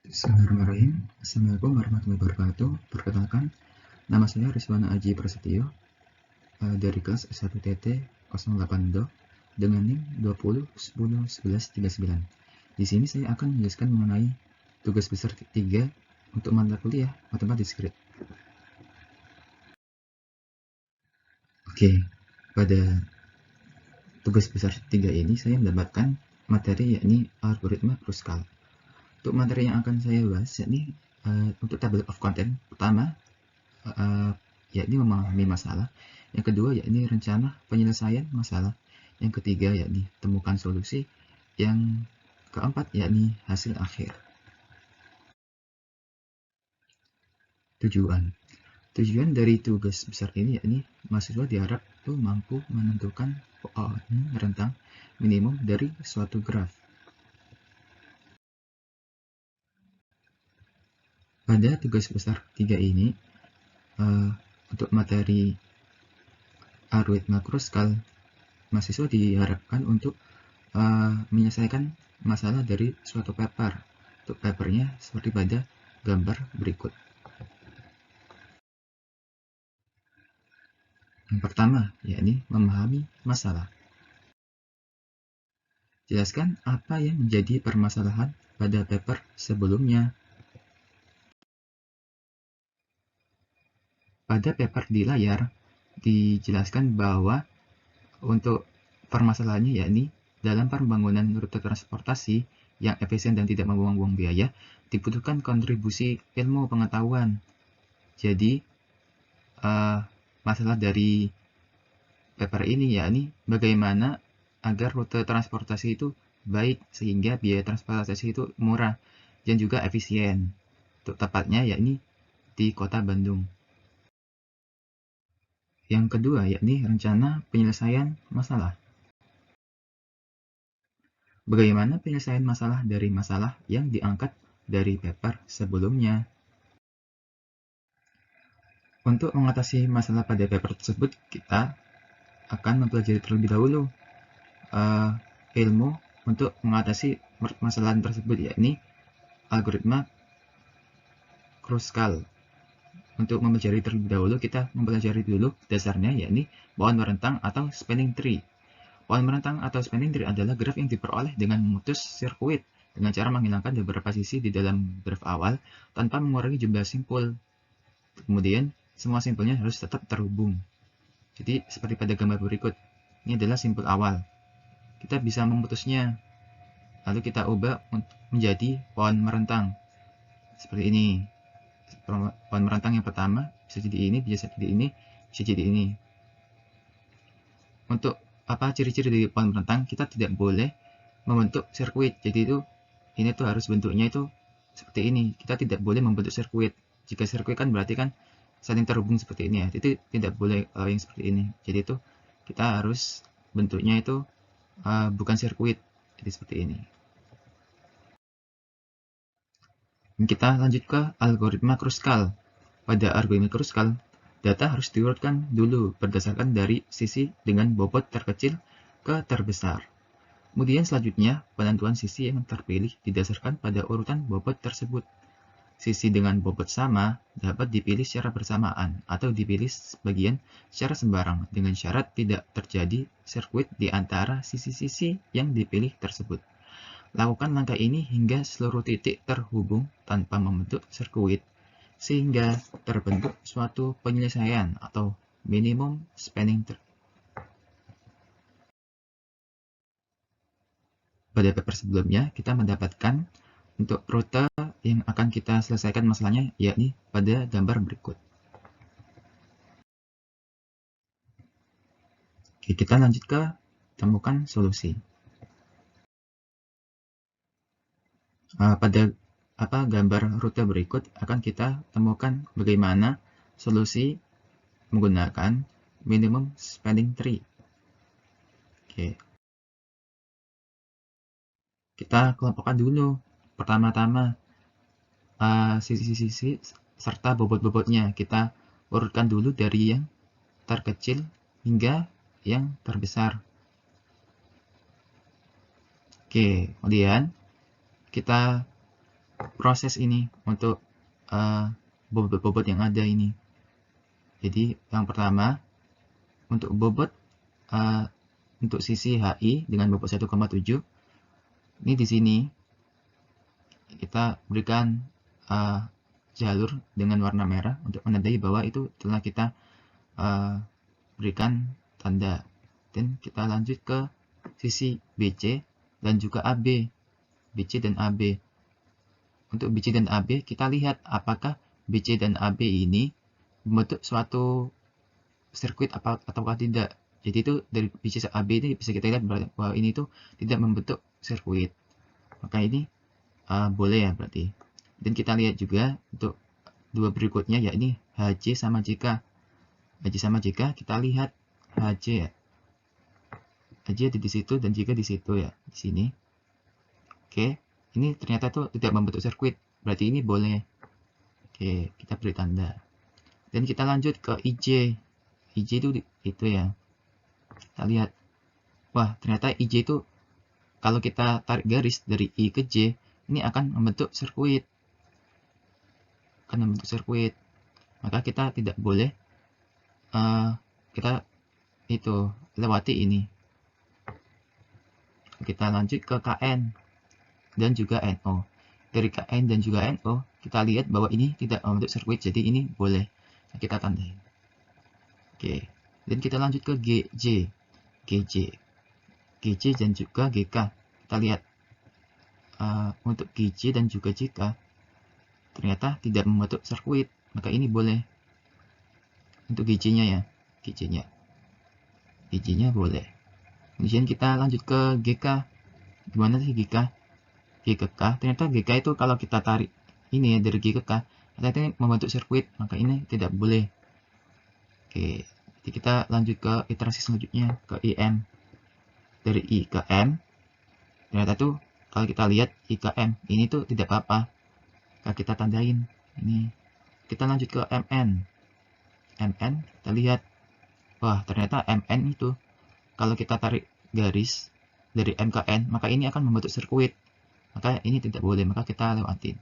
Bismillahirrahmanirrahim. Assalamualaikum warahmatullahi wabarakatuh. Perkenalkan, nama saya Rizwana Aji Prasetyo dari kelas S1TT 08 Do dengan NIM 20 10 11 39. Di sini saya akan menjelaskan mengenai tugas besar 3 untuk mata kuliah Matematika Diskrit. Oke, pada tugas besar 3 ini saya mendapatkan materi yakni algoritma Kruskal. Untuk materi yang akan saya bahas yakni untuk table of content pertama yakni memahami masalah. Yang kedua yakni rencana penyelesaian masalah. Yang ketiga yakni temukan solusi. Yang keempat yakni hasil akhir. Tujuan dari tugas besar ini yakni mahasiswa diharap mampu menentukan poin rentang minimum dari suatu graf. Pada tugas besar 3 ini untuk materi algoritma Kruskal, mahasiswa diharapkan untuk menyelesaikan masalah dari suatu paper. Untuk papernya seperti pada gambar berikut. Yang pertama, yakni memahami masalah. Jelaskan apa yang menjadi permasalahan pada paper sebelumnya. Pada paper di layar, dijelaskan bahwa untuk permasalahannya yakni dalam pembangunan rute transportasi yang efisien dan tidak membuang-buang biaya, dibutuhkan kontribusi ilmu pengetahuan. Jadi, masalah dari paper ini yakni bagaimana agar rute transportasi itu baik sehingga biaya transportasi itu murah dan juga efisien. Untuk tepatnya yakni di Kota Bandung. Yang kedua yakni rencana penyelesaian masalah. Bagaimana penyelesaian masalah dari masalah yang diangkat dari paper sebelumnya. Untuk mengatasi masalah pada paper tersebut, kita akan mempelajari terlebih dahulu ilmu untuk mengatasi permasalahan tersebut, yakni algoritma Kruskal. Untuk mempelajari terlebih dahulu, kita mempelajari dulu dasarnya, yakni pohon merentang atau spanning tree. Pohon merentang atau spanning tree adalah graf yang diperoleh dengan memutus sirkuit dengan cara menghilangkan beberapa sisi di dalam graf awal tanpa mengurangi jumlah simpul. Kemudian, semua simpulnya harus tetap terhubung. Jadi, seperti pada gambar berikut, ini adalah simpul awal. Kita bisa memutusnya, lalu kita ubah menjadi pohon merentang. Seperti ini. Pohon merentang yang pertama bisa jadi ini, bisa jadi ini, bisa jadi ini. Untuk apa ciri-ciri dari pohon merentang, kita tidak boleh membentuk sirkuit. Jadi itu ini tuh harus bentuknya itu seperti ini. Kita tidak boleh membentuk sirkuit. Jika sirkuit kan berarti kan saling terhubung seperti ini ya. Itu tidak boleh yang seperti ini. Jadi itu kita harus bentuknya itu bukan sirkuit. Jadi seperti ini. Kita lanjut ke algoritma Kruskal. Pada algoritma Kruskal, data harus diurutkan dulu berdasarkan dari sisi dengan bobot terkecil ke terbesar. Kemudian selanjutnya, penentuan sisi yang terpilih didasarkan pada urutan bobot tersebut. Sisi dengan bobot sama dapat dipilih secara bersamaan atau dipilih sebagian secara sembarang dengan syarat tidak terjadi sirkuit di antara sisi-sisi yang dipilih tersebut. Lakukan langkah ini hingga seluruh titik terhubung tanpa membentuk sirkuit, sehingga terbentuk suatu penyelesaian atau minimum spanning tree. Pada paper sebelumnya, kita mendapatkan untuk rute yang akan kita selesaikan masalahnya, yakni pada gambar berikut. Oke, kita lanjut ke temukan solusi. Pada gambar rute berikut akan kita temukan bagaimana solusi menggunakan minimum spanning tree. Oke. Kita kelompokkan dulu. Pertama-tama sisi-sisi serta bobot-bobotnya. Kita urutkan dulu dari yang terkecil hingga yang terbesar. Oke, kemudian kita proses ini untuk bobot-bobot yang ada ini. Jadi yang pertama untuk bobot untuk sisi HI dengan bobot 1,7, ini di sini kita berikan jalur dengan warna merah untuk menandai bahwa itu telah kita berikan tanda. Dan kita lanjut ke sisi BC dan juga AB. BC dan AB. Untuk BC dan AB, kita lihat apakah BC dan AB ini membentuk suatu sirkuit ataukah tidak. Jadi itu dari BC AB ini bisa kita lihat bahwa ini tuh tidak membentuk sirkuit. Maka ini boleh ya berarti. Dan kita lihat juga untuk dua berikutnya, yakni HJ sama JK. HJ sama JK, kita lihat HJ ya. HJ ada di situ dan JK di situ ya, di sini. Oke, ini ternyata tuh tidak membentuk sirkuit, berarti ini boleh. Oke, kita beri tanda. Dan kita lanjut ke IJ. IJ itu ya. Kita lihat. Wah, ternyata IJ itu kalau kita tarik garis dari I ke J, ini akan membentuk sirkuit. Maka kita tidak boleh kita itu lewati ini. Kita lanjut ke KN dan juga NO. Dari KN dan juga NO, kita lihat bahwa ini tidak membentuk sirkuit, jadi ini boleh. Kita tandai. Oke, dan kita lanjut ke GJ. GJ dan juga GK. Kita lihat untuk GJ dan juga JK ternyata tidak membentuk sirkuit, maka ini boleh. Untuk GJ-nya ya, GJ-nya boleh. Kemudian kita lanjut ke GK. Gimana sih GK? G ke K, ternyata GK itu kalau kita tarik ini ya dari G ke K, ternyata ini membentuk sirkuit, maka ini tidak boleh. Oke, jadi kita lanjut ke iterasi selanjutnya, ke IM. Dari I ke M, ternyata tuh kalau kita lihat I ke M, ini tuh tidak apa-apa. Kalau kita tandain, ini. Kita lanjut ke MN. MN, kita lihat. Wah, ternyata MN itu, kalau kita tarik garis dari M ke N, maka ini akan membentuk sirkuit. Maka ini tidak boleh, maka kita lewatin.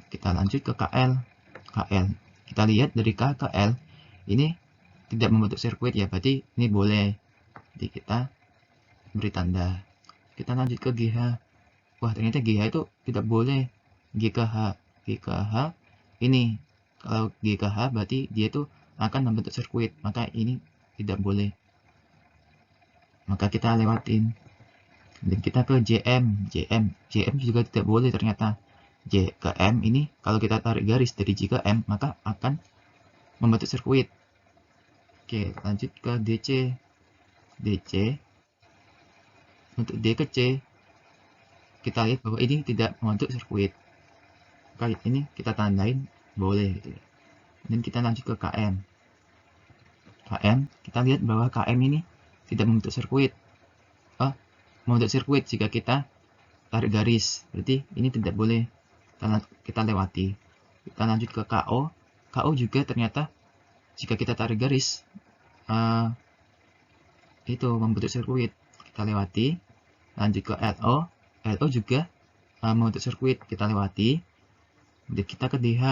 Kita lanjut ke KL. Kita lihat dari K ke L, ini tidak membentuk sirkuit ya, berarti ini boleh. Jadi kita beri tanda. Kita lanjut ke GH. Wah, ternyata GH itu tidak boleh. G ke H ini, kalau G ke H berarti dia itu akan membentuk sirkuit, maka ini tidak boleh. Maka kita lewatin. Dan kita ke JM juga tidak boleh ternyata. J ke M ini kalau kita tarik garis dari J ke M, maka akan membentuk sirkuit. Oke, lanjut ke DC. Untuk D ke C, kita lihat bahwa ini tidak membentuk sirkuit. Kali ini kita tandain boleh gitu ya. Dan kita lanjut ke KM. Kita lihat bahwa KM ini tidak membentuk sirkuit. Membentuk sirkuit jika kita tarik garis, berarti ini tidak boleh, kita lewati. Kita lanjut ke KO. KO juga ternyata jika kita tarik garis itu membentuk sirkuit, kita lewati. Lanjut ke LO. LO juga membentuk sirkuit, kita lewati. Kemudian kita ke DH.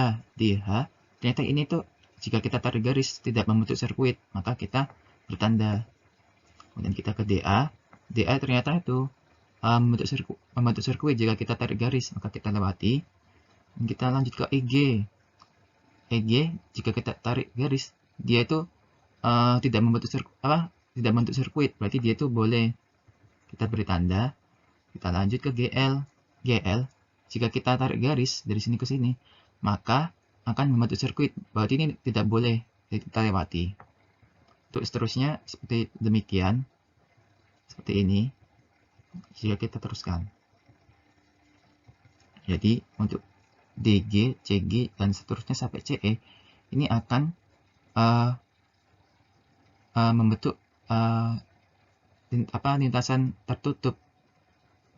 Ternyata ini tuh jika kita tarik garis tidak membentuk sirkuit, maka kita bertanda. Kemudian kita ke DA. DA ternyata itu membentuk sirkuit jika kita tarik garis, maka kita lewati. Dan kita lanjut ke EG. Jika kita tarik garis, dia itu tidak membentuk sirkuit, berarti dia itu boleh. Kita beri tanda. Kita lanjut ke GL. Jika kita tarik garis dari sini ke sini, maka akan membentuk sirkuit, berarti ini tidak boleh, jadi kita lewati. Untuk seterusnya seperti demikian, seperti ini. Jika kita teruskan, jadi untuk DG, CG, dan seterusnya sampai CE, ini akan membentuk lintasan tertutup,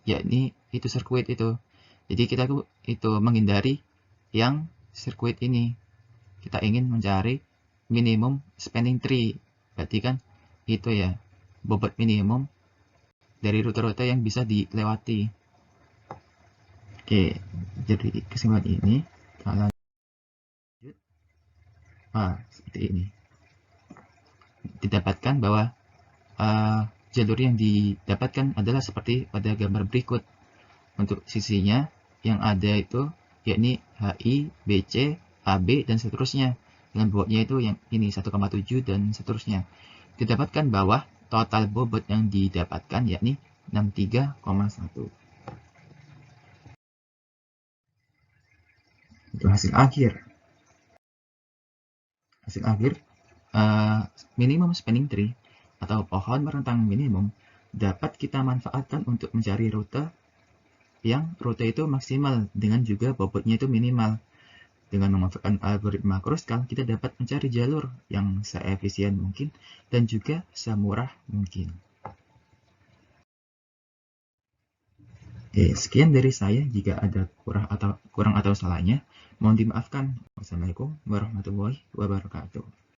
yakni itu sirkuit itu. Jadi kita itu menghindari yang sirkuit ini. Kita ingin mencari minimum spanning tree, berarti kan itu ya, bobot minimum dari rute-rute yang bisa dilewati. Oke, jadi kesimpulan ini kita lanjut seperti ini. Didapatkan bahwa jalur yang didapatkan adalah seperti pada gambar berikut. Untuk sisinya yang ada itu yakni HI, BC, AB, dan seterusnya. Dengan bobotnya itu yang ini 1,7 dan seterusnya. Didapatkan bahwa total bobot yang didapatkan yakni 63,1. Itu hasil akhir. Hasil akhir minimum spanning tree atau pohon merentang minimum dapat kita manfaatkan untuk mencari rute yang rute itu maksimal dengan juga bobotnya itu minimal. Dengan memanfaatkan algoritma Kruskal, kita dapat mencari jalur yang seefisien mungkin dan juga semurah mungkin. Sekian dari saya. Jika ada kurang atau salahnya, mohon dimaafkan. Wassalamualaikum warahmatullahi wabarakatuh.